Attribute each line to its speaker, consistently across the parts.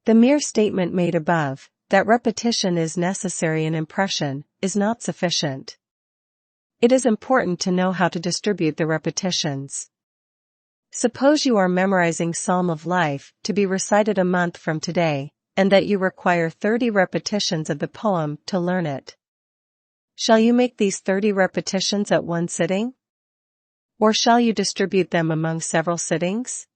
Speaker 1: The mere statement made above, that repetition is necessary in impression, is not sufficient. It is important to know how to distribute the repetitions. Suppose you are memorizing Psalm of Life to be recited a month from today, and that you require 30 repetitions of the poem to learn it. Shall you make these 30 repetitions at one sitting? Or shall you distribute them among several sittings?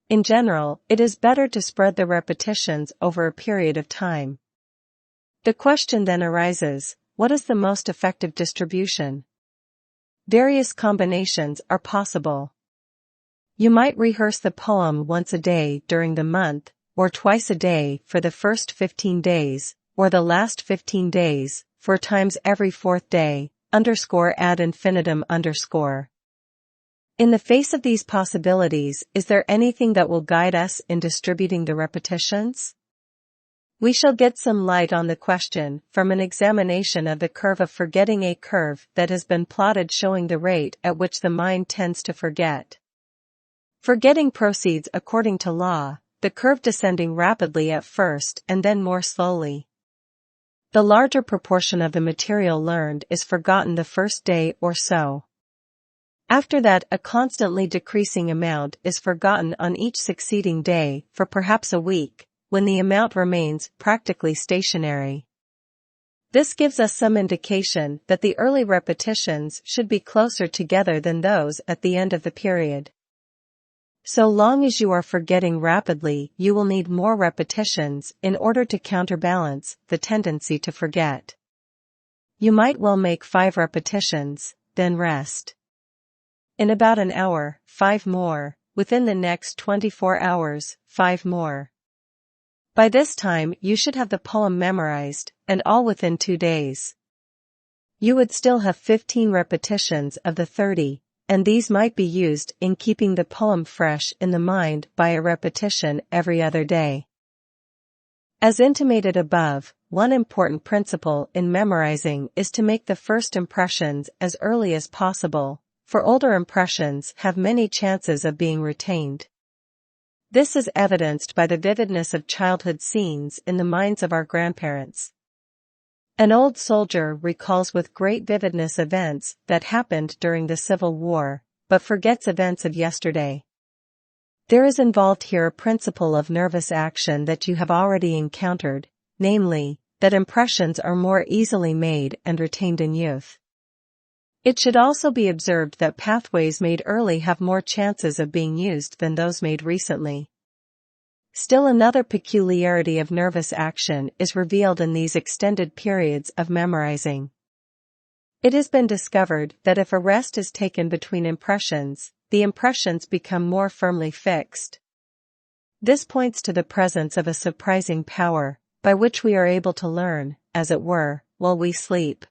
Speaker 1: In general, it is better to spread the repetitions over a period of time. The question then arises, what is the most effective distribution? Various combinations are possible. You might rehearse the poem once a day during the month, or twice a day for the first 15 days, or the last 15 days, 4 times every 4th day, _ad infinitum _. In the face of these possibilities, is there anything that will guide us in distributing the repetitions? We shall get some light on the question from an examination of the curve of forgetting, a curve that has been plotted showing the rate at which the mind tends to forget. Forgetting proceeds according to law, the curve descending rapidly at first and then more slowly. The larger proportion of the material learned is forgotten the first day or so. After that, a constantly decreasing amount is forgotten on each succeeding day for perhaps a week, when the amount remains practically stationary. This gives us some indication that the early repetitions should be closer together than those at the end of the period. So long as you are forgetting rapidly, you will need more repetitions in order to counterbalance the tendency to forget. You might well make 5 repetitions, then rest. In about an hour, 5 more, within the next 24 hours, 5 more. By this time you should have the poem memorized, and all within 2 days. You would still have 15 repetitions of the 30, and these might be used in keeping the poem fresh in the mind by a repetition every other day. As intimated above, one important principle in memorizing is to make the first impressions as early as possible, for older impressions have many chances of being retained. This is evidenced by the vividness of childhood scenes in the minds of our grandparents. An old soldier recalls with great vividness events that happened during the Civil War, but forgets events of yesterday. There is involved here a principle of nervous action that you have already encountered, namely, that impressions are more easily made and retained in youth. It should also be observed that pathways made early have more chances of being used than those made recently. Still another peculiarity of nervous action is revealed in these extended periods of memorizing. It has been discovered that if a rest is taken between impressions, the impressions become more firmly fixed. This points to the presence of a surprising power, by which we are able to learn, as it were, while we sleep.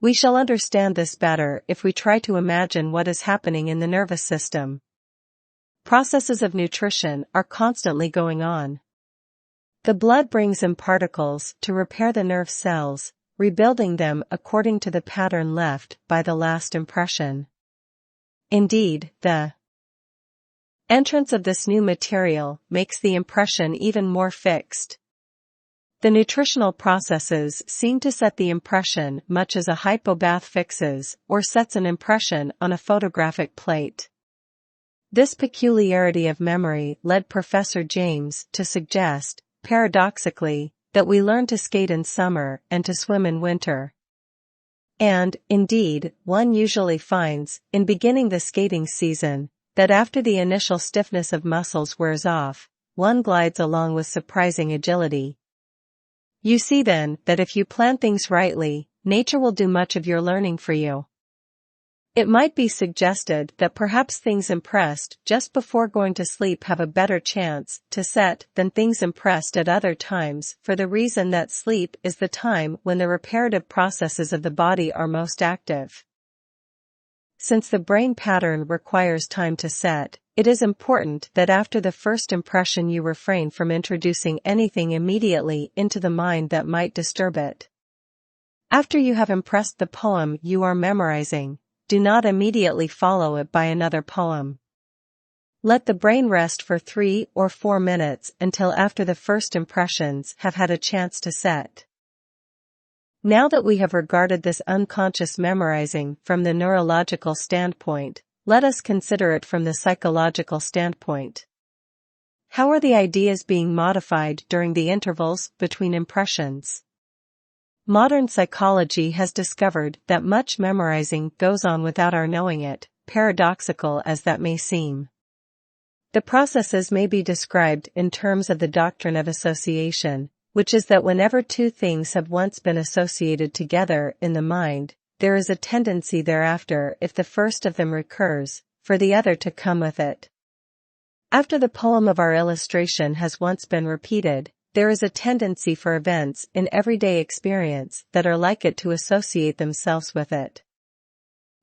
Speaker 1: We shall understand this better if we try to imagine what is happening in the nervous system. Processes of nutrition are constantly going on. The blood brings in particles to repair the nerve cells, rebuilding them according to the pattern left by the last impression. Indeed, the entrance of this new material makes the impression even more fixed. The nutritional processes seem to set the impression much as a hypobath fixes or sets an impression on a photographic plate. This peculiarity of memory led Professor James to suggest, paradoxically, that we learn to skate in summer and to swim in winter. And, indeed, one usually finds, in beginning the skating season, that after the initial stiffness of muscles wears off, one glides along with surprising agility. You see then that if you plan things rightly, nature will do much of your learning for you. It might be suggested that perhaps things impressed just before going to sleep have a better chance to set than things impressed at other times, for the reason that sleep is the time when the reparative processes of the body are most active. Since the brain pattern requires time to set, it is important that after the first impression you refrain from introducing anything immediately into the mind that might disturb it. After you have impressed the poem you are memorizing, do not immediately follow it by another poem. Let the brain rest for 3 or 4 minutes until after the first impressions have had a chance to set. Now that we have regarded this unconscious memorizing from the neurological standpoint, let us consider it from the psychological standpoint. How are the ideas being modified during the intervals between impressions? Modern psychology has discovered that much memorizing goes on without our knowing it, paradoxical as that may seem. The processes may be described in terms of the doctrine of association, which is that whenever two things have once been associated together in the mind, there is a tendency thereafter, if the first of them recurs, for the other to come with it. After the poem of our illustration has once been repeated, there is a tendency for events in everyday experience that are like it to associate themselves with it.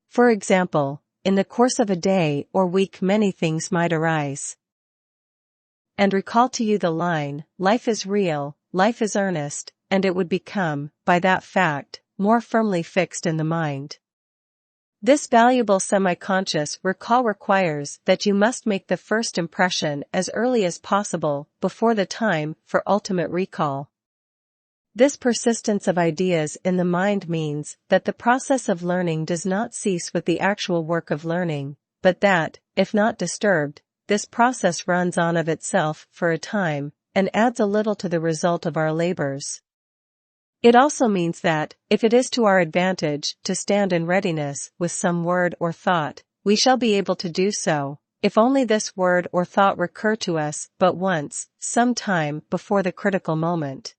Speaker 1: For example, in the course of a day or week many things might arise and recall to you the line, life is real, life is earnest, and it would become, by that fact, more firmly fixed in the mind. This valuable semi-conscious recall requires that you must make the first impression as early as possible before the time for ultimate recall. This persistence of ideas in the mind means that the process of learning does not cease with the actual work of learning, but that, if not disturbed, this process runs on of itself for a time, and adds a little to the result of our labors. It also means that, if it is to our advantage to stand in readiness with some word or thought, we shall be able to do so, if only this word or thought recur to us but once, some time before the critical moment.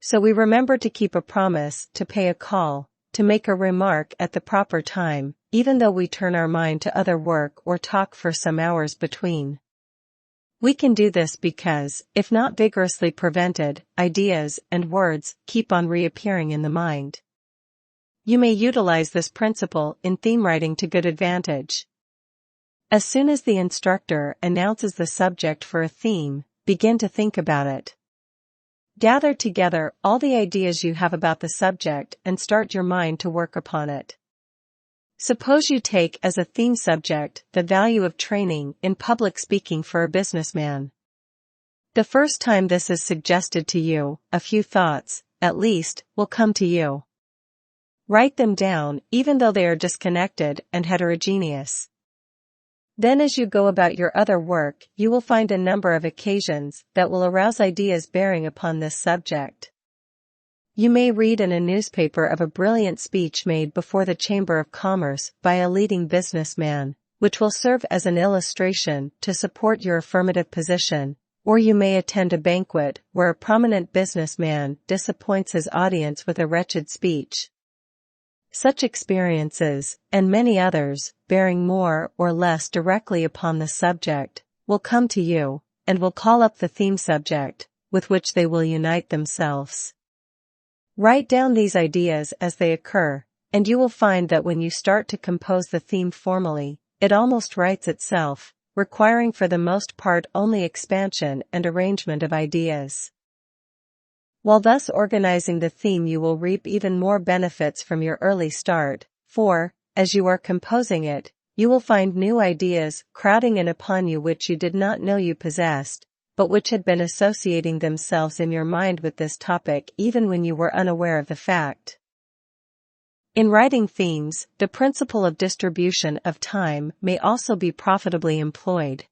Speaker 1: So we remember to keep a promise, to pay a call, to make a remark at the proper time, even though we turn our mind to other work or talk for some hours between. We can do this because, if not vigorously prevented, ideas and words keep on reappearing in the mind. You may utilize this principle in theme writing to good advantage. As soon as the instructor announces the subject for a theme, begin to think about it. Gather together all the ideas you have about the subject and start your mind to work upon it. Suppose you take as a theme subject the value of training in public speaking for a businessman. The first time this is suggested to you, a few thoughts, at least, will come to you. Write them down, even though they are disconnected and heterogeneous. Then as you go about your other work, you will find a number of occasions that will arouse ideas bearing upon this subject. You may read in a newspaper of a brilliant speech made before the Chamber of Commerce by a leading businessman, which will serve as an illustration to support your affirmative position, or you may attend a banquet where a prominent businessman disappoints his audience with a wretched speech. Such experiences, and many others, bearing more or less directly upon the subject, will come to you, and will call up the theme subject, with which they will unite themselves. Write down these ideas as they occur, and you will find that when you start to compose the theme formally, it almost writes itself, requiring for the most part only expansion and arrangement of ideas. While thus organizing the theme, you will reap even more benefits from your early start, for, as you are composing it, you will find new ideas crowding in upon you which you did not know you possessed, but which had been associating themselves in your mind with this topic even when you were unaware of the fact. In writing themes, the principle of distribution of time may also be profitably employed.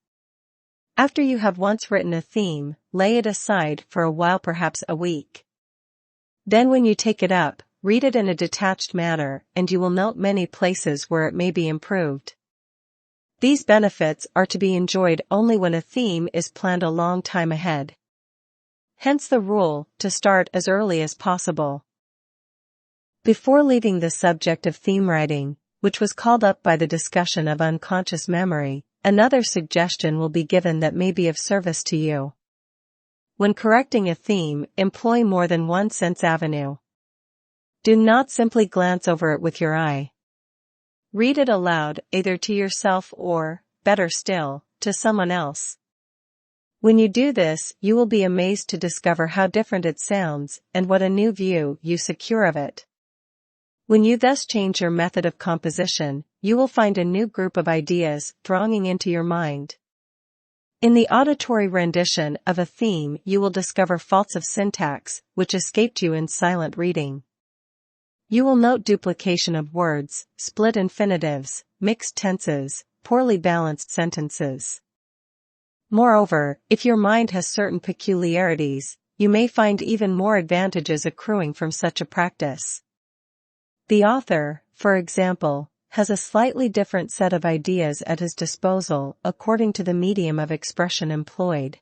Speaker 1: After you have once written a theme, lay it aside for a while, perhaps a week. Then when you take it up, read it in a detached manner, and you will note many places where it may be improved. These benefits are to be enjoyed only when a theme is planned a long time ahead. Hence the rule, to start as early as possible. Before leaving the subject of theme writing, which was called up by the discussion of unconscious memory, another suggestion will be given that may be of service to you. When correcting a theme, employ more than one sense avenue. Do not simply glance over it with your eye. Read it aloud, either to yourself or, better still, to someone else. When you do this, you will be amazed to discover how different it sounds and what a new view you secure of it. When you thus change your method of composition, you will find a new group of ideas thronging into your mind, In the auditory rendition of a theme, you will discover faults of syntax, which escaped you in silent reading. You will note duplication of words, split infinitives, mixed tenses, poorly balanced sentences. Moreover, if your mind has certain peculiarities, you may find even more advantages accruing from such a practice. The author, for example, has a slightly different set of ideas at his disposal according to the medium of expression employed.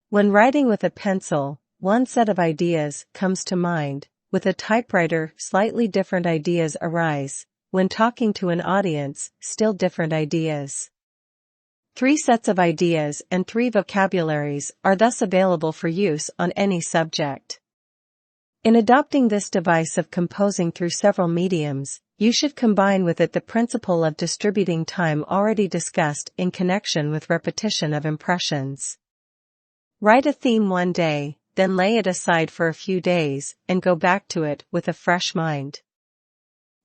Speaker 1: When writing with a pencil, one set of ideas comes to mind. With a typewriter, slightly different ideas arise. When talking to an audience, still different ideas. 3 sets of ideas and 3 vocabularies are thus available for use on any subject. In adopting this device of composing through several mediums, you should combine with it the principle of distributing time already discussed in connection with repetition of impressions. Write a theme one day, then lay it aside for a few days, and go back to it with a fresh mind.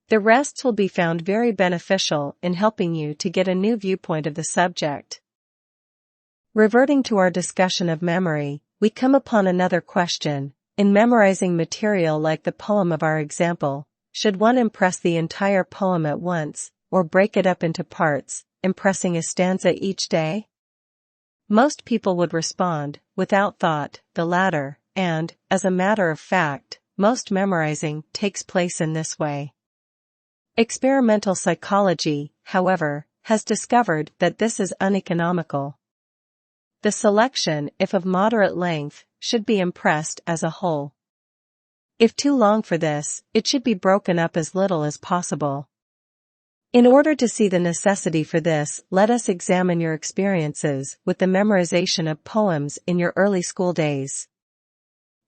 Speaker 1: The rests will be found very beneficial in helping you to get a new viewpoint of the subject. Reverting to our discussion of memory, we come upon another question. In memorizing material like the poem of our example, should one impress the entire poem at once, or break it up into parts, impressing a stanza each day? Most people would respond, without thought, the latter, and, as a matter of fact, most memorizing takes place in this way. Experimental psychology, however, has discovered that this is uneconomical. The selection, if of moderate length, should be impressed as a whole. If too long for this, it should be broken up as little as possible. In order to see the necessity for this, let us examine your experiences with the memorization of poems in your early school days.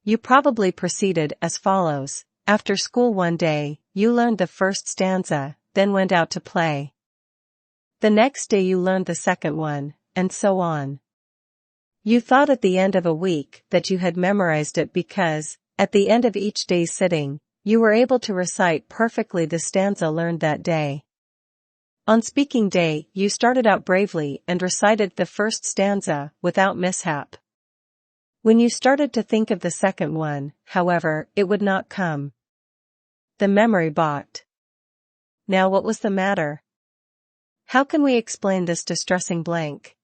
Speaker 1: You probably proceeded as follows. After school one day, you learned the first stanza, then went out to play. The next day you learned the second one, and so on. You thought at the end of a week that you had memorized it because, at the end of each day's sitting, you were able to recite perfectly the stanza learned that day. On speaking day, you started out bravely and recited the first stanza without mishap. When you started to think of the second one, however, it would not come. The memory balked. Now what was the matter? How can we explain this distressing blank?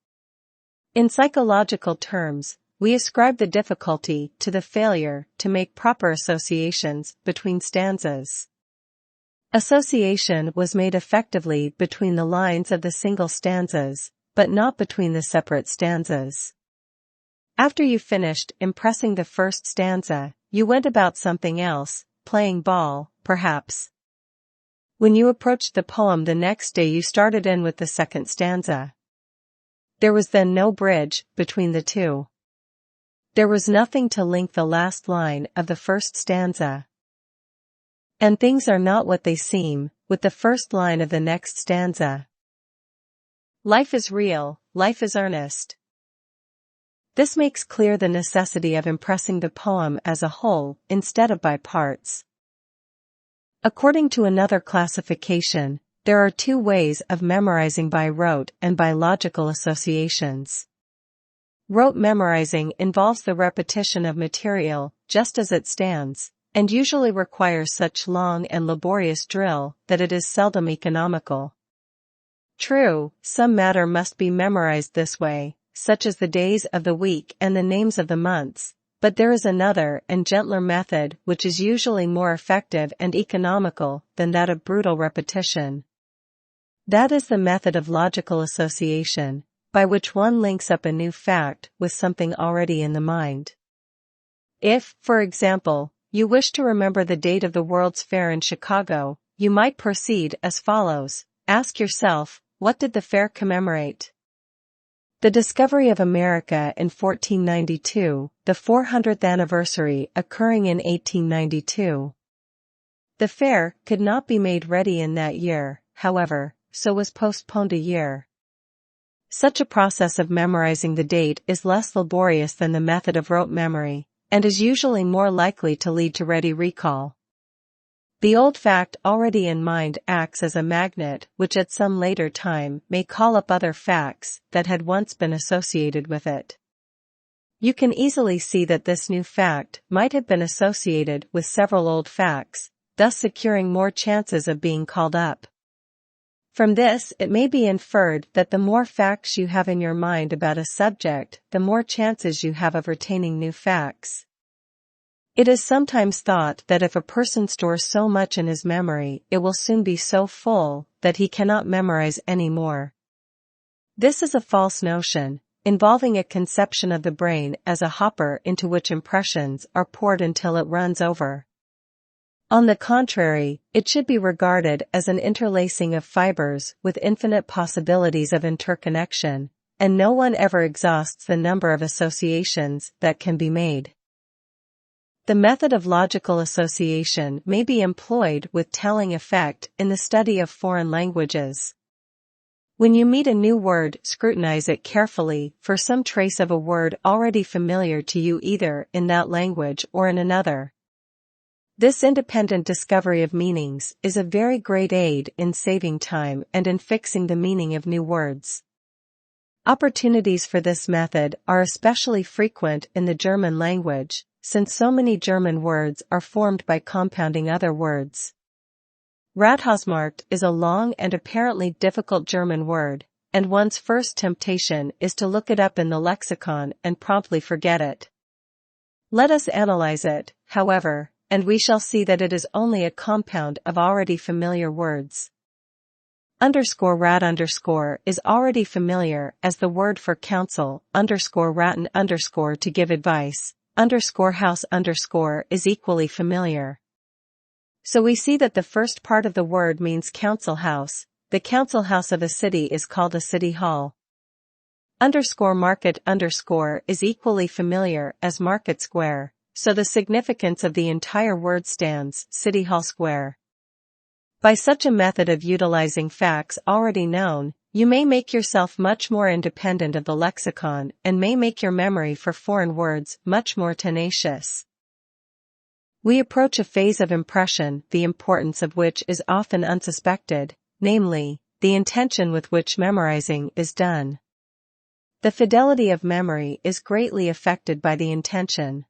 Speaker 1: In psychological terms, we ascribe the difficulty to the failure to make proper associations between stanzas. Association was made effectively between the lines of the single stanzas, but not between the separate stanzas. After you finished impressing the first stanza, you went about something else, playing ball, perhaps. When you approached the poem the next day, you started in with the second stanza. There was then no bridge between the two. There was nothing to link the last line of the first stanza. And things are not what they seem, with the first line of the next stanza. Life is real, life is earnest. This makes clear the necessity of impressing the poem as a whole, instead of by parts. According to another classification, there are 2 ways of memorizing: by rote and by logical associations. Rote memorizing involves the repetition of material, just as it stands, and usually requires such long and laborious drill that it is seldom economical. True, some matter must be memorized this way, such as the days of the week and the names of the months, but there is another and gentler method which is usually more effective and economical than that of brutal repetition. That is the method of logical association, by which one links up a new fact with something already in the mind. If, for example, you wish to remember the date of the World's Fair in Chicago, you might proceed as follows. Ask yourself, what did the fair commemorate? The discovery of America in 1492, the 400th anniversary occurring in 1892. The fair could not be made ready in that year, however, so was postponed a year. Such a process of memorizing the date is less laborious than the method of rote memory, and is usually more likely to lead to ready recall. The old fact already in mind acts as a magnet which at some later time may call up other facts that had once been associated with it. You can easily see that this new fact might have been associated with several old facts, thus securing more chances of being called up. From this, it may be inferred that the more facts you have in your mind about a subject, the more chances you have of retaining new facts. It is sometimes thought that if a person stores so much in his memory, it will soon be so full that he cannot memorize any more. This is a false notion, involving a conception of the brain as a hopper into which impressions are poured until it runs over. On the contrary, it should be regarded as an interlacing of fibers with infinite possibilities of interconnection, and no one ever exhausts the number of associations that can be made. The method of logical association may be employed with telling effect in the study of foreign languages. When you meet a new word, scrutinize it carefully for some trace of a word already familiar to you either in that language or in another. This independent discovery of meanings is a very great aid in saving time and in fixing the meaning of new words. Opportunities for this method are especially frequent in the German language, since so many German words are formed by compounding other words. Rathausmarkt is a long and apparently difficult German word, and one's first temptation is to look it up in the lexicon and promptly forget it. Let us analyze it, however, and we shall see that it is only a compound of already familiar words. _rat_ is already familiar as the word for counsel, _raten_ to give advice, _house_ is equally familiar. So we see that the first part of the word means council house. The council house of a city is called a city hall. _market_ is equally familiar as market square, so the significance of the entire word stands, City Hall Square. By such a method of utilizing facts already known, you may make yourself much more independent of the lexicon and may make your memory for foreign words much more tenacious. We approach a phase of impression the importance of which is often unsuspected, namely, the intention with which memorizing is done. The fidelity of memory is greatly affected by the intention.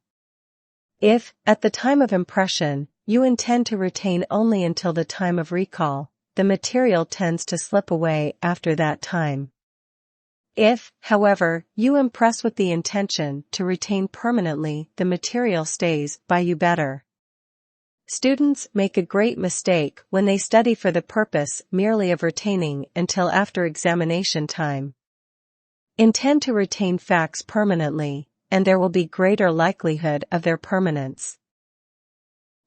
Speaker 1: If, at the time of impression, you intend to retain only until the time of recall, the material tends to slip away after that time. If, however, you impress with the intention to retain permanently, the material stays by you better. Students make a great mistake when they study for the purpose merely of retaining until after examination time. Intend to retain facts permanently, and there will be greater likelihood of their permanence.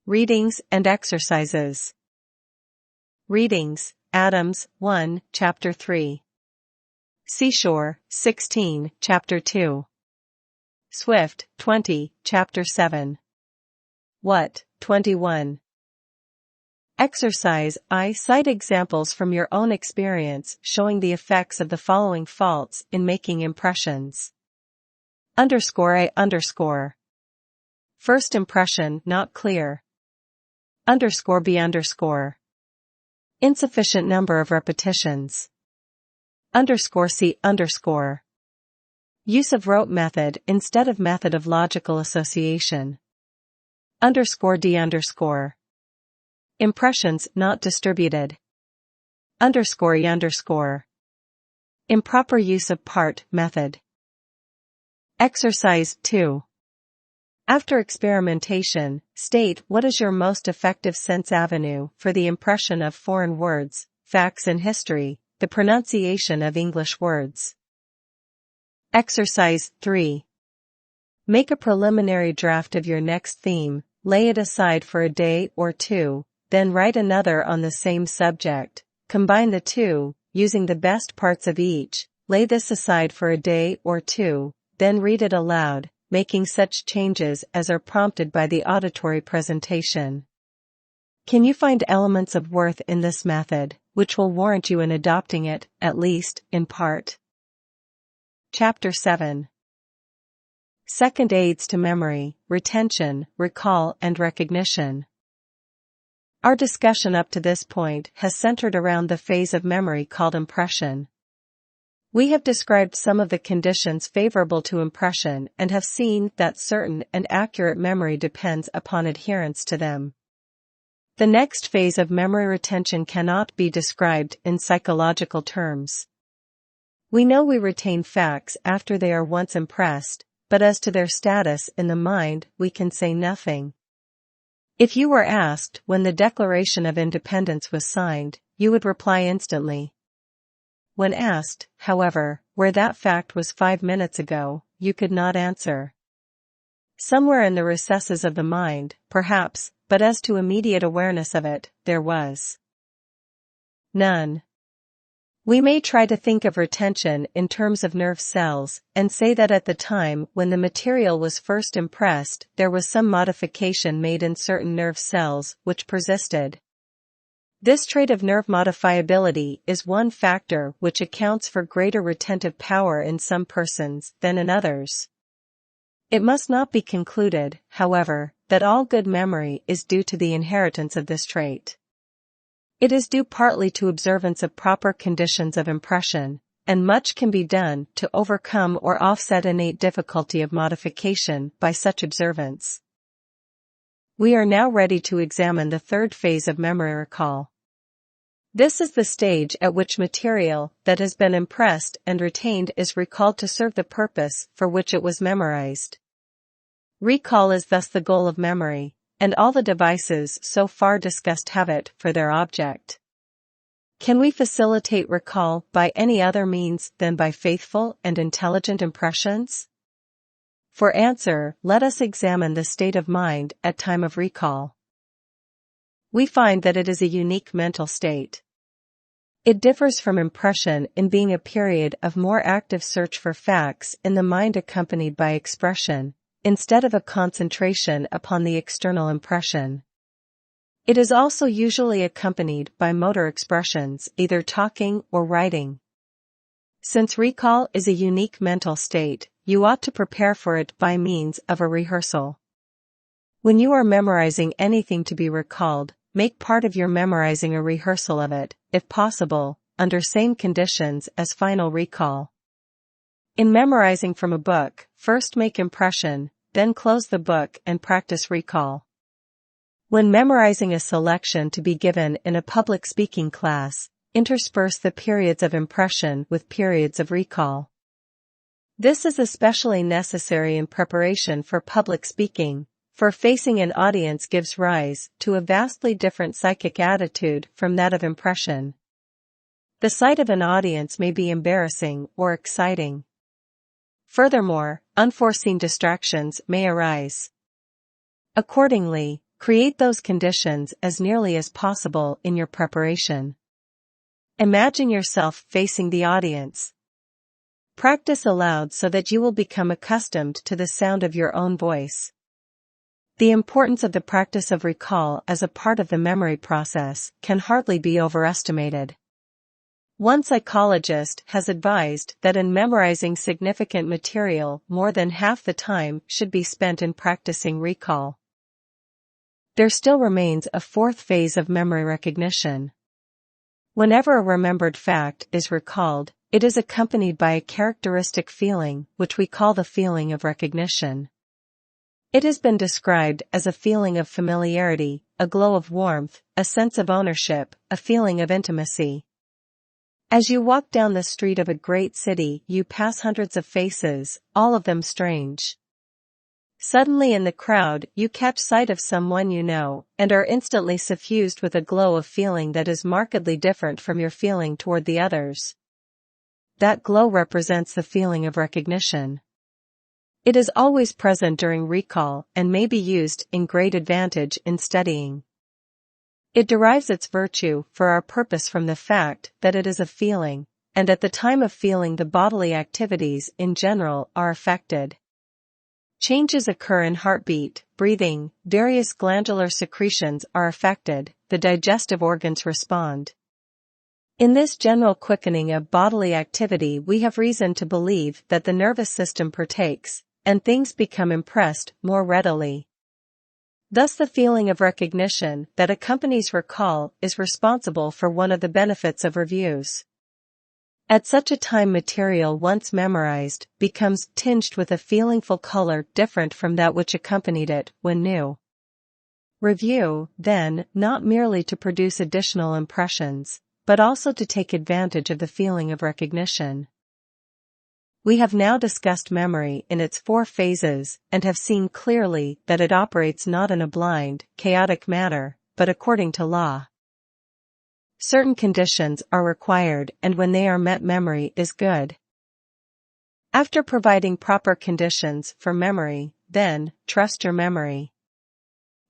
Speaker 1: Readings and exercises. Readings: Adams, 1, Chapter 3. Seashore, 16, Chapter 2. Swift, 20, Chapter 7. What, 21. Exercise I. Cite examples from your own experience showing the effects of the following faults in making impressions. _A_. First impression not clear. _B_. Insufficient number of repetitions. _C_. Use of rote method instead of method of logical association. _D_. Impressions not distributed. _E_. Improper use of part method. Exercise 2. After experimentation, state what is your most effective sense avenue for the impression of foreign words, facts and history, the pronunciation of English words. Exercise 3. Make a preliminary draft of your next theme, lay it aside for a day or two, then write another on the same subject, combine the two, using the best parts of each, lay this aside for a day or two, then read it aloud, making such changes as are prompted by the auditory presentation. Can you find elements of worth in this method, which will warrant you in adopting it, at least, in part? Chapter 7. Second aids to memory, retention, recall and recognition. Our discussion up to this point has centered around the phase of memory called impression. We have described some of the conditions favorable to impression and have seen that certain and accurate memory depends upon adherence to them. The next phase of memory retention cannot be described in psychological terms. We know we retain facts after they are once impressed, but as to their status in the mind, we can say nothing. If you were asked when the Declaration of Independence was signed, you would reply instantly. When asked, however, where that fact was 5 minutes ago, you could not answer. Somewhere in the recesses of the mind, perhaps, but as to immediate awareness of it, there was none. We may try to think of retention in terms of nerve cells, and say that at the time when the material was first impressed, there was some modification made in certain nerve cells which persisted. This trait of nerve modifiability is one factor which accounts for greater retentive power in some persons than in others. It must not be concluded, however, that all good memory is due to the inheritance of this trait. It is due partly to observance of proper conditions of impression, and much can be done to overcome or offset innate difficulty of modification by such observance. We are now ready to examine the third phase of memory recall. This is the stage at which material that has been impressed and retained is recalled to serve the purpose for which it was memorized. Recall is thus the goal of memory, and all the devices so far discussed have it for their object. Can we facilitate recall by any other means than by faithful and intelligent impressions? For answer, let us examine the state of mind at time of recall. We find that it is a unique mental state. It differs from impression in being a period of more active search for facts in the mind accompanied by expression, instead of a concentration upon the external impression. It is also usually accompanied by motor expressions, either talking or writing. Since recall is a unique mental state, you ought to prepare for it by means of a rehearsal. When you are memorizing anything to be recalled, make part of your memorizing a rehearsal of it, if possible, under same conditions as final recall. In memorizing from a book, first make impression, then close the book and practice recall. When memorizing a selection to be given in a public speaking class, intersperse the periods of impression with periods of recall. This is especially necessary in preparation for public speaking, for facing an audience gives rise to a vastly different psychic attitude from that of impression. The sight of an audience may be embarrassing or exciting. Furthermore, unforeseen distractions may arise. Accordingly, create those conditions as nearly as possible in your preparation. Imagine yourself facing the audience. Practice aloud so that you will become accustomed to the sound of your own voice. The importance of the practice of recall as a part of the memory process can hardly be overestimated. One psychologist has advised that in memorizing significant material, more than half the time should be spent in practicing recall. There still remains a fourth phase of memory recognition. Whenever a remembered fact is recalled, it is accompanied by a characteristic feeling, which we call the feeling of recognition. It has been described as a feeling of familiarity, a glow of warmth, a sense of ownership, a feeling of intimacy. As you walk down the street of a great city, you pass hundreds of faces, all of them strange. Suddenly in the crowd, you catch sight of someone you know, and are instantly suffused with a glow of feeling that is markedly different from your feeling toward the others. That glow represents the feeling of recognition. It is always present during recall and may be used in great advantage in studying. It derives its virtue for our purpose from the fact that it is a feeling, and at the time of feeling the bodily activities in general are affected. Changes occur in heartbeat, breathing, various glandular secretions are affected, the digestive organs respond. In this general quickening of bodily activity we have reason to believe that the nervous system partakes, and things become impressed more readily. Thus the feeling of recognition that accompanies recall is responsible for one of the benefits of reviews. At such a time material once memorized becomes tinged with a feelingful color different from that which accompanied it when new. Review, then, not merely to produce additional impressions, but also to take advantage of the feeling of recognition. We have now discussed memory in its 4 phases and have seen clearly that it operates not in a blind, chaotic manner, but according to law. Certain conditions are required, and when they are met, memory is good. After providing proper conditions for memory, then, trust your memory.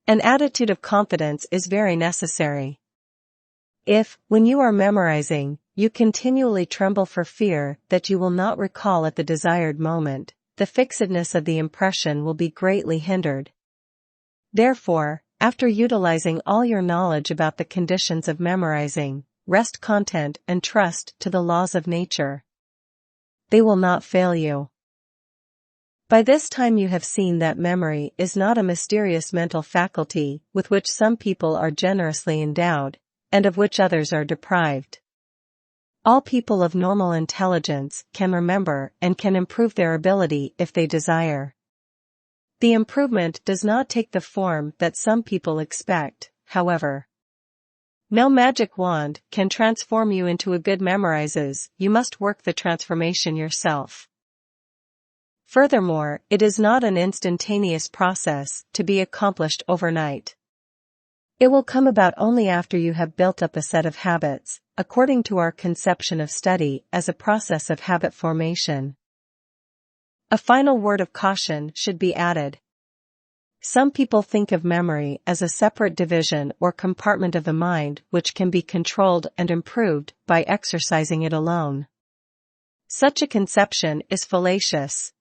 Speaker 1: An attitude of confidence is very necessary. If, when you are memorizing, you continually tremble for fear that you will not recall at the desired moment, the fixedness of the impression will be greatly hindered. Therefore, after utilizing all your knowledge about the conditions of memorizing, rest content and trust to the laws of nature. They will not fail you. By this time you have seen that memory is not a mysterious mental faculty with which some people are generously endowed, and of which others are deprived. All people of normal intelligence can remember and can improve their ability if they desire. The improvement does not take the form that some people expect, however. No magic wand can transform you into a good memorizes, you must work the transformation yourself. Furthermore, it is not an instantaneous process to be accomplished overnight. It will come about only after you have built up a set of habits, according to our conception of study as a process of habit formation. A final word of caution should be added. Some people think of memory as a separate division or compartment of the mind which can be controlled and improved by exercising it alone. Such a conception is fallacious.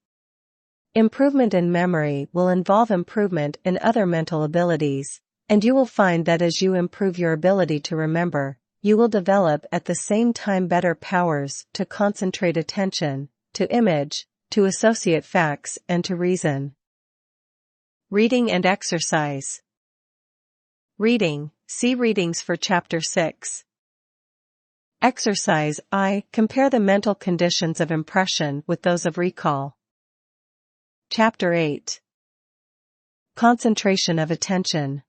Speaker 1: Improvement in memory will involve improvement in other mental abilities, and you will find that as you improve your ability to remember, you will develop at the same time better powers to concentrate attention, to image, to associate facts and to reason. Reading and exercise. Reading, see readings for Chapter 6. Exercise I. Compare the mental conditions of impression with those of recall. Chapter 8. Concentration of attention.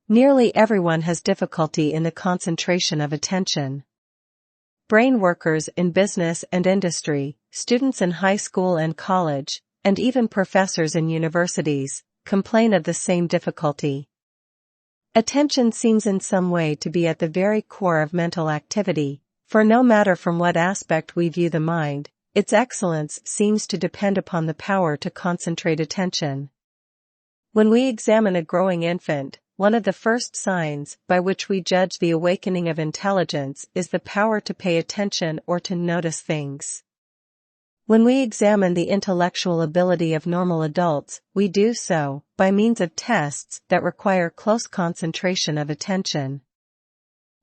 Speaker 1: Nearly everyone has difficulty in the concentration of attention. Brain workers in business and industry, students in high school and college, and even professors in universities, complain of the same difficulty. Attention seems in some way to be at the very core of mental activity, for no matter from what aspect we view the mind, its excellence seems to depend upon the power to concentrate attention. When we examine a growing infant, one of the first signs by which we judge the awakening of intelligence is the power to pay attention or to notice things. When we examine the intellectual ability of normal adults, we do so by means of tests that require close concentration of attention.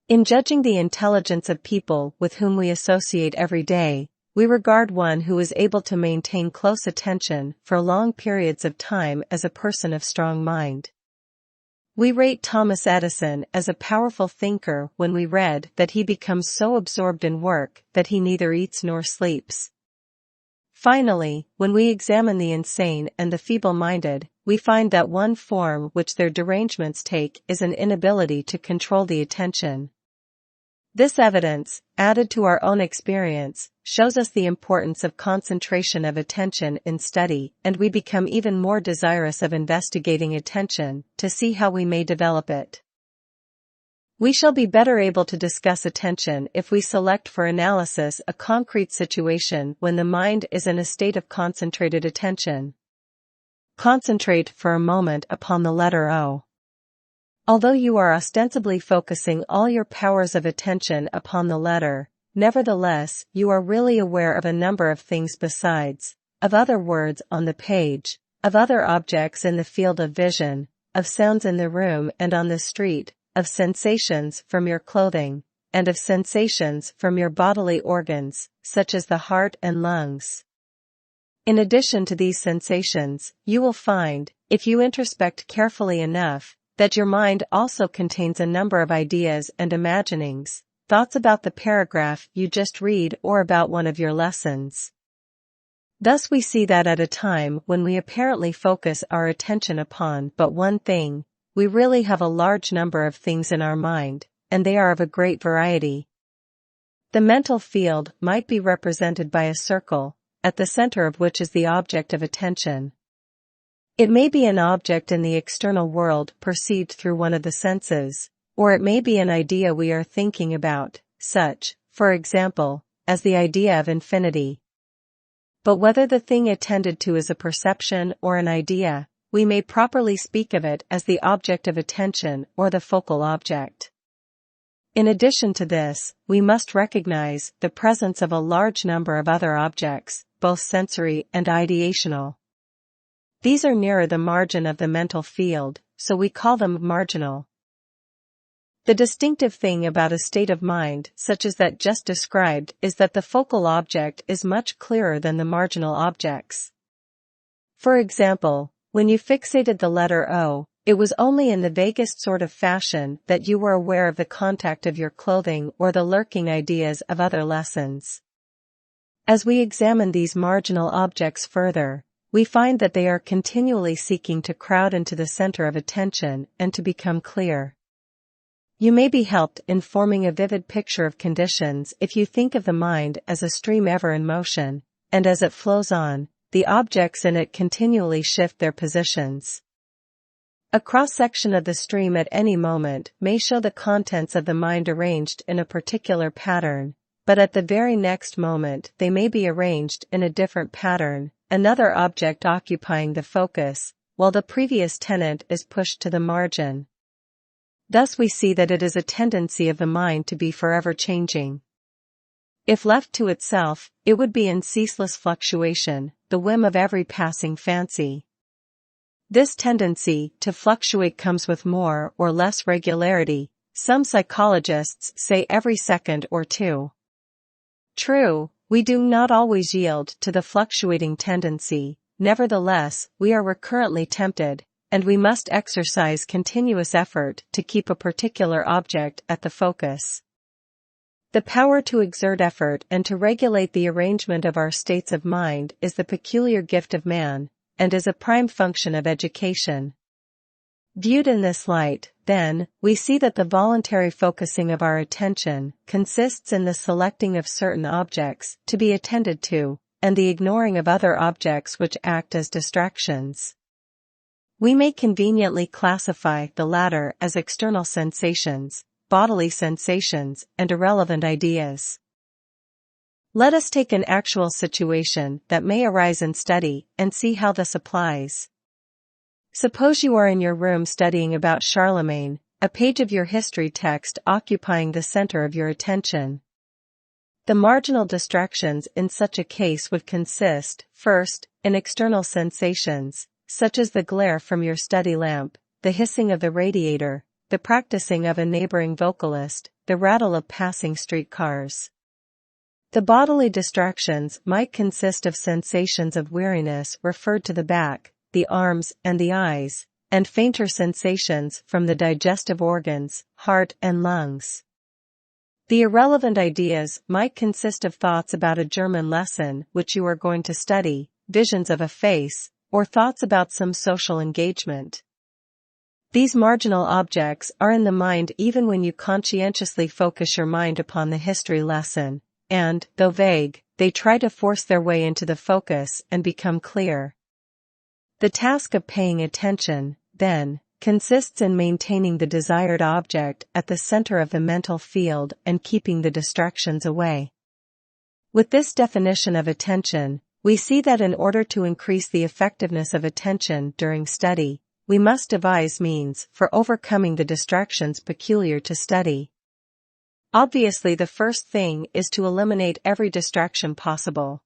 Speaker 1: In judging the intelligence of people with whom we associate every day, we regard one who is able to maintain close attention for long periods of time as a person of strong mind. We rate Thomas Edison as a powerful thinker when we read that he becomes so absorbed in work that he neither eats nor sleeps. Finally, when we examine the insane and the feeble-minded, we find that one form which their derangements take is an inability to control the attention. This evidence, added to our own experience, shows us the importance of concentration of attention in study, and we become even more desirous of investigating attention to see how we may develop it. We shall be better able to discuss attention if we select for analysis a concrete situation when the mind is in a state of concentrated attention. Concentrate for a moment upon the letter O. Although you are ostensibly focusing all your powers of attention upon the letter, nevertheless, you are really aware of a number of things besides, of other words on the page, of other objects in the field of vision, of sounds in the room and on the street, of sensations from your clothing, and of sensations from your bodily organs, such as the heart and lungs. In addition to these sensations, you will find, if you introspect carefully enough, that your mind also contains a number of ideas and imaginings, thoughts about the paragraph you just read or about one of your lessons. Thus we see that at a time when we apparently focus our attention upon but one thing, we really have a large number of things in our mind, and they are of a great variety. The mental field might be represented by a circle, at the center of which is the object of attention. It may be an object in the external world perceived through one of the senses, or it may be an idea we are thinking about, such, for example, as the idea of infinity. But whether the thing attended to is a perception or an idea, we may properly speak of it as the object of attention or the focal object. In addition to this, we must recognize the presence of a large number of other objects, both sensory and ideational. These are nearer the margin of the mental field, so we call them marginal. The distinctive thing about a state of mind such as that just described is that the focal object is much clearer than the marginal objects. For example, when you fixated the letter O, it was only in the vaguest sort of fashion that you were aware of the contact of your clothing or the lurking ideas of other lessons. As we examine these marginal objects further, we find that they are continually seeking to crowd into the center of attention and to become clear. You may be helped in forming a vivid picture of conditions if you think of the mind as a stream ever in motion, and as it flows on, the objects in it continually shift their positions. A cross-section of the stream at any moment may show the contents of the mind arranged in a particular pattern, but at the very next moment they may be arranged in a different pattern, another object occupying the focus, while the previous tenant is pushed to the margin. Thus we see that it is a tendency of the mind to be forever changing. If left to itself, it would be in ceaseless fluctuation, the whim of every passing fancy. This tendency to fluctuate comes with more or less regularity, some psychologists say every second or two. True, we do not always yield to the fluctuating tendency, nevertheless, we are recurrently tempted, and we must exercise continuous effort to keep a particular object at the focus. The power to exert effort and to regulate the arrangement of our states of mind is the peculiar gift of man, and is a prime function of education. Viewed in this light, then, we see that the voluntary focusing of our attention consists in the selecting of certain objects to be attended to, and the ignoring of other objects which act as distractions. We may conveniently classify the latter as external sensations, bodily sensations, and irrelevant ideas. Let us take an actual situation that may arise in study and see how this applies. Suppose you are in your room studying about Charlemagne, a page of your history text occupying the center of your attention. The marginal distractions in such a case would consist, first, in external sensations, such as the glare from your study lamp, the hissing of the radiator, the practicing of a neighboring vocalist, the rattle of passing streetcars. The bodily distractions might consist of sensations of weariness referred to the back, the arms and the eyes, and fainter sensations from the digestive organs, heart and lungs. The irrelevant ideas might consist of thoughts about a German lesson which you are going to study, visions of a face, or thoughts about some social engagement. These marginal objects are in the mind even when you conscientiously focus your mind upon the history lesson, and, though vague, they try to force their way into the focus and become clear. The task of paying attention, then, consists in maintaining the desired object at the center of the mental field and keeping the distractions away. With this definition of attention, we see that in order to increase the effectiveness of attention during study, we must devise means for overcoming the distractions peculiar to study. Obviously, the first thing is to eliminate every distraction possible.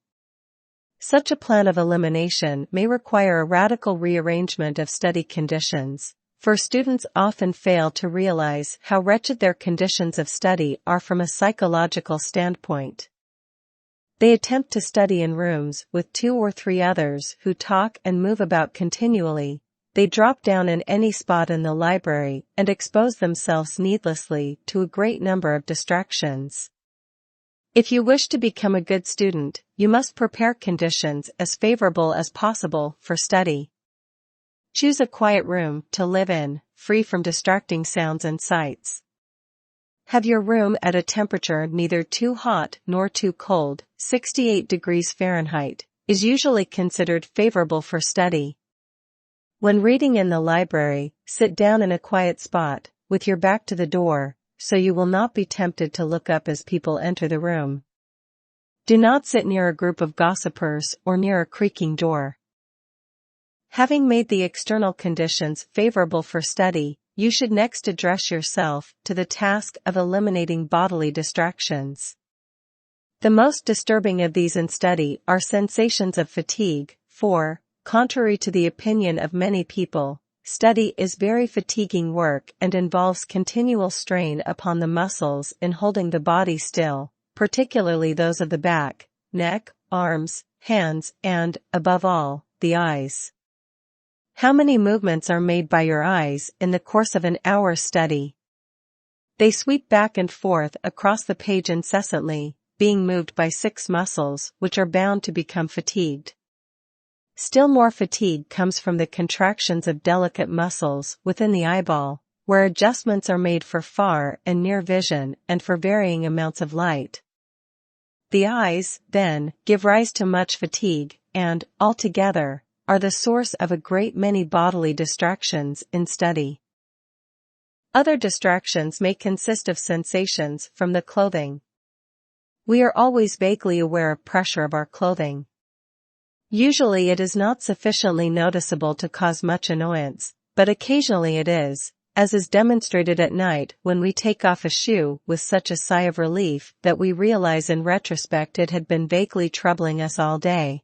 Speaker 1: Such a plan of elimination may require a radical rearrangement of study conditions, for students often fail to realize how wretched their conditions of study are from a psychological standpoint. They attempt to study in rooms with 2 or 3 others who talk and move about continually. They drop down in any spot in the library and expose themselves needlessly to a great number of distractions. If you wish to become a good student, you must prepare conditions as favorable as possible for study. Choose a quiet room to live in, free from distracting sounds and sights. Have your room at a temperature neither too hot nor too cold. 68 degrees Fahrenheit is usually considered favorable for study. When reading in the library, sit down in a quiet spot, with your back to the door, so you will not be tempted to look up as people enter the room. Do not sit near a group of gossipers or near a creaking door. Having made the external conditions favorable for study, you should next address yourself to the task of eliminating bodily distractions. The most disturbing of these in study are sensations of fatigue, for, contrary to the opinion of many people, study is very fatiguing work and involves continual strain upon the muscles in holding the body still, particularly those of the back, neck, arms, hands, and, above all, the eyes. How many movements are made by your eyes in the course of an hour's study? They sweep back and forth across the page incessantly, being moved by 6 muscles which are bound to become fatigued. Still more fatigue comes from the contractions of delicate muscles within the eyeball, where adjustments are made for far and near vision and for varying amounts of light. The eyes, then, give rise to much fatigue, and, altogether, are the source of a great many bodily distractions in study. Other distractions may consist of sensations from the clothing. We are always vaguely aware of pressure of our clothing. Usually it is not sufficiently noticeable to cause much annoyance, but occasionally it is, as is demonstrated at night when we take off a shoe with such a sigh of relief that we realize in retrospect it had been vaguely troubling us all day.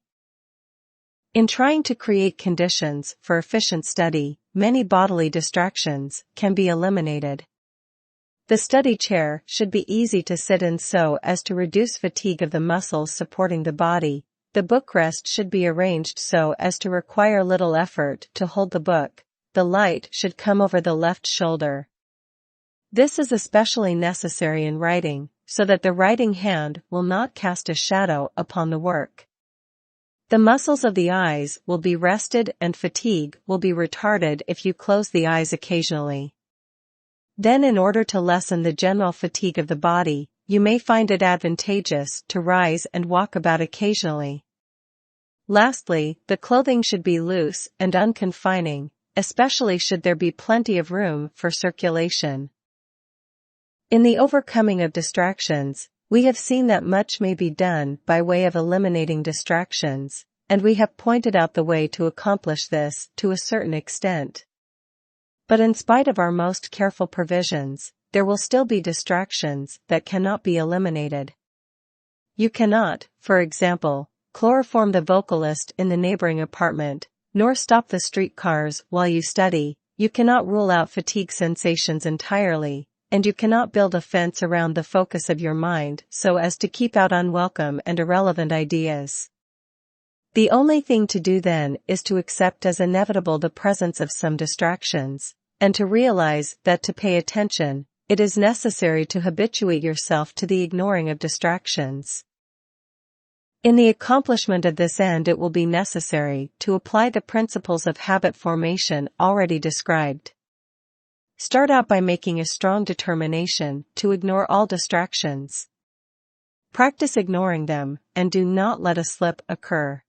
Speaker 1: In trying to create conditions for efficient study, many bodily distractions can be eliminated. The study chair should be easy to sit in so as to reduce fatigue of the muscles supporting the body. The bookrest should be arranged so as to require little effort to hold the book. The light should come over the left shoulder. This is especially necessary in writing, so that the writing hand will not cast a shadow upon the work. The muscles of the eyes will be rested and fatigue will be retarded if you close the eyes occasionally. Then, in order to lessen the general fatigue of the body, you may find it advantageous to rise and walk about occasionally. Lastly, the clothing should be loose and unconfining, especially should there be plenty of room for circulation. In the overcoming of distractions, we have seen that much may be done by way of eliminating distractions, and we have pointed out the way to accomplish this to a certain extent. But in spite of our most careful provisions, there will still be distractions that cannot be eliminated. You cannot, for example, chloroform the vocalist in the neighboring apartment, nor stop the streetcars while you study. You cannot rule out fatigue sensations entirely, and you cannot build a fence around the focus of your mind so as to keep out unwelcome and irrelevant ideas. The only thing to do then is to accept as inevitable the presence of some distractions, and to realize that to pay attention, it is necessary to habituate yourself to the ignoring of distractions. In the accomplishment of this end it will be necessary to apply the principles of habit formation already described. Start out by making a strong determination to ignore all distractions. Practice ignoring them, and do not let a slip occur.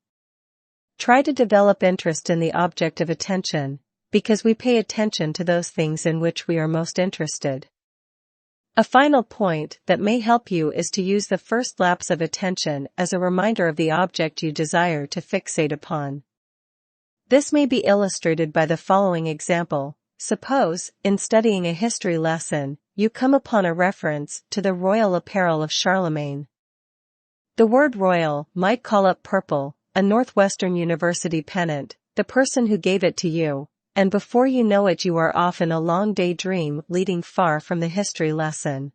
Speaker 1: Try to develop interest in the object of attention, because we pay attention to those things in which we are most interested. A final point that may help you is to use the first lapse of attention as a reminder of the object you desire to fixate upon. This may be illustrated by the following example. Suppose, in studying a history lesson, you come upon a reference to the royal apparel of Charlemagne. The word royal might call up purple, a Northwestern University pennant, the person who gave it to you, and before you know it you are off in a long daydream leading far from the history lesson.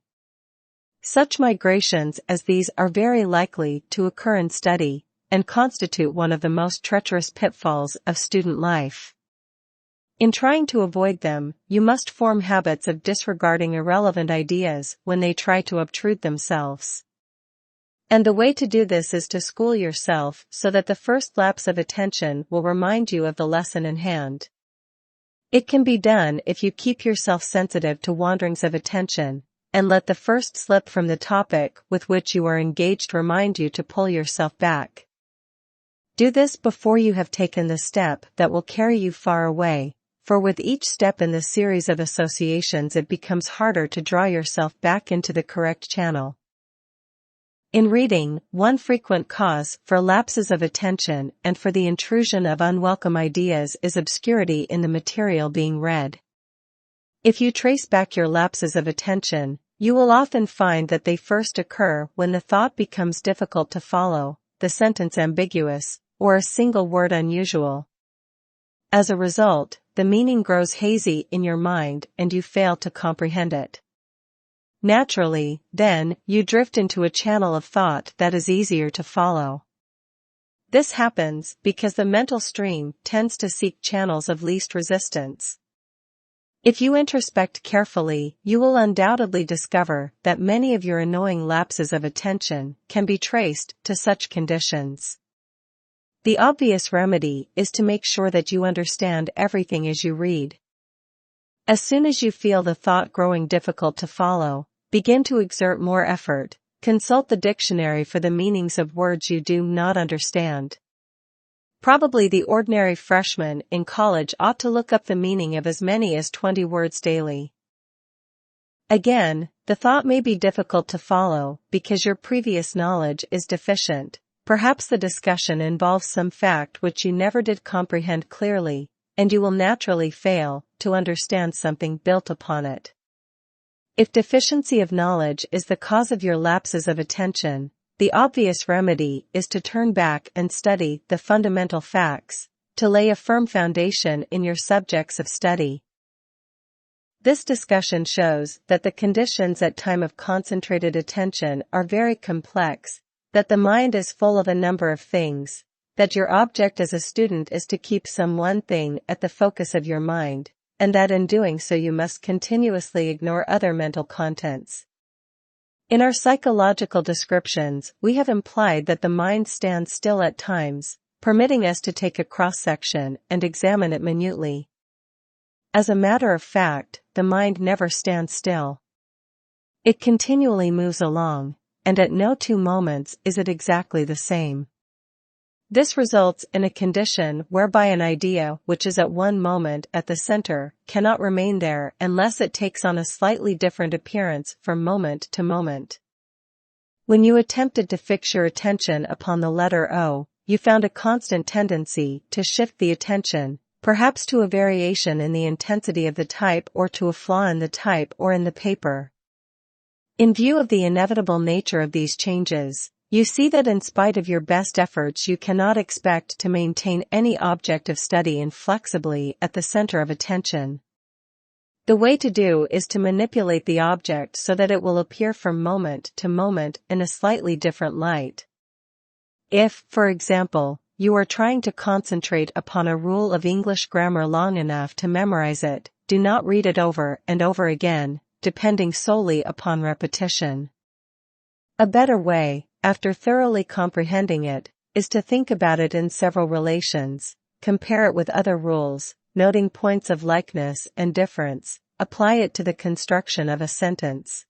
Speaker 1: Such migrations as these are very likely to occur in study, and constitute one of the most treacherous pitfalls of student life. In trying to avoid them, you must form habits of disregarding irrelevant ideas when they try to obtrude themselves. And the way to do this is to school yourself so that the first lapse of attention will remind you of the lesson in hand. It can be done if you keep yourself sensitive to wanderings of attention, and let the first slip from the topic with which you are engaged remind you to pull yourself back. Do this before you have taken the step that will carry you far away, for with each step in the series of associations it becomes harder to draw yourself back into the correct channel. In reading, one frequent cause for lapses of attention and for the intrusion of unwelcome ideas is obscurity in the material being read. If you trace back your lapses of attention, you will often find that they first occur when the thought becomes difficult to follow, the sentence ambiguous, or a single word unusual. As a result, the meaning grows hazy in your mind and you fail to comprehend it. Naturally, then, you drift into a channel of thought that is easier to follow. This happens because the mental stream tends to seek channels of least resistance. If you introspect carefully, you will undoubtedly discover that many of your annoying lapses of attention can be traced to such conditions. The obvious remedy is to make sure that you understand everything as you read. As soon as you feel the thought growing difficult to follow, begin to exert more effort. Consult the dictionary for the meanings of words you do not understand. Probably the ordinary freshman in college ought to look up the meaning of as many as 20 words daily. Again, the thought may be difficult to follow because your previous knowledge is deficient. Perhaps the discussion involves some fact which you never did comprehend clearly, and you will naturally fail to understand something built upon it. If deficiency of knowledge is the cause of your lapses of attention, the obvious remedy is to turn back and study the fundamental facts, to lay a firm foundation in your subjects of study. This discussion shows that the conditions at time of concentrated attention are very complex, that the mind is full of a number of things, that your object as a student is to keep some one thing at the focus of your mind, and that in doing so you must continuously ignore other mental contents. In our psychological descriptions, we have implied that the mind stands still at times, permitting us to take a cross-section and examine it minutely. As a matter of fact, the mind never stands still. It continually moves along, and at no two moments is it exactly the same. This results in a condition whereby an idea which is at one moment at the center cannot remain there unless it takes on a slightly different appearance from moment to moment. When you attempted to fix your attention upon the letter O, you found a constant tendency to shift the attention, perhaps to a variation in the intensity of the type or to a flaw in the type or in the paper. In view of the inevitable nature of these changes, you see that in spite of your best efforts you cannot expect to maintain any object of study inflexibly at the center of attention. The way to do is to manipulate the object so that it will appear from moment to moment in a slightly different light. If, for example, you are trying to concentrate upon a rule of English grammar long enough to memorize it, do not read it over and over again, depending solely upon repetition. A better way, after thoroughly comprehending it, is to think about it in several relations, compare it with other rules, noting points of likeness and difference, apply it to the construction of a sentence.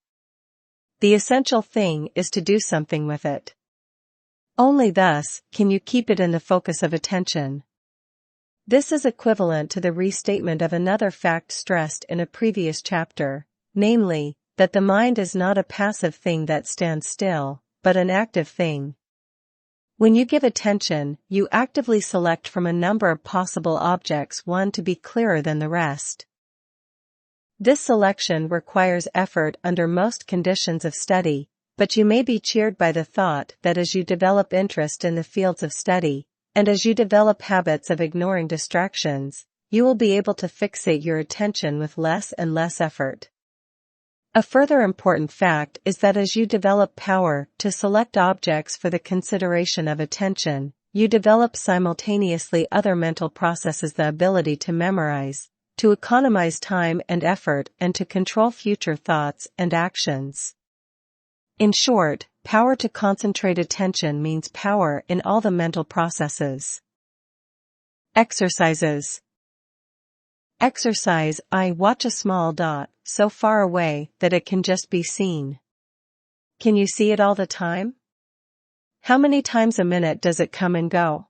Speaker 1: The essential thing is to do something with it. Only thus can you keep it in the focus of attention. This is equivalent to the restatement of another fact stressed in a previous chapter, namely, that the mind is not a passive thing that stands still, but an active thing. When you give attention, you actively select from a number of possible objects one to be clearer than the rest. This selection requires effort under most conditions of study, but you may be cheered by the thought that as you develop interest in the fields of study, and as you develop habits of ignoring distractions, you will be able to fixate your attention with less and less effort. A further important fact is that as you develop power to select objects for the consideration of attention, you develop simultaneously other mental processes: the ability to memorize, to economize time and effort, and to control future thoughts and actions. In short, power to concentrate attention means power in all the mental processes. Exercises. Exercise I. Watch a small dot, so far away that it can just be seen. Can you see it all the time? How many times a minute does it come and go?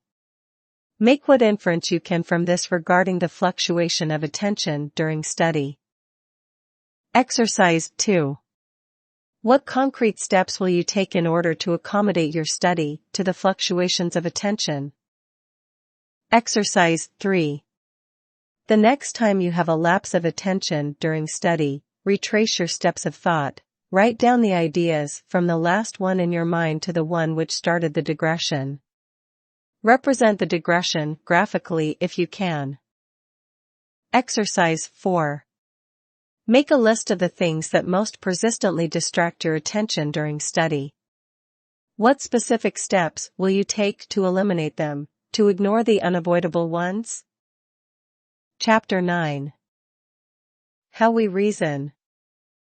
Speaker 1: Make what inference you can from this regarding the fluctuation of attention during study. Exercise 2. What concrete steps will you take in order to accommodate your study to the fluctuations of attention? Exercise 3. The next time you have a lapse of attention during study, retrace your steps of thought. Write down the ideas from the last one in your mind to the one which started the digression. Represent the digression graphically if you can. Exercise 4. Make a list of the things that most persistently distract your attention during study. What specific steps will you take to eliminate them, to ignore the unavoidable ones? Chapter 9. How we reason.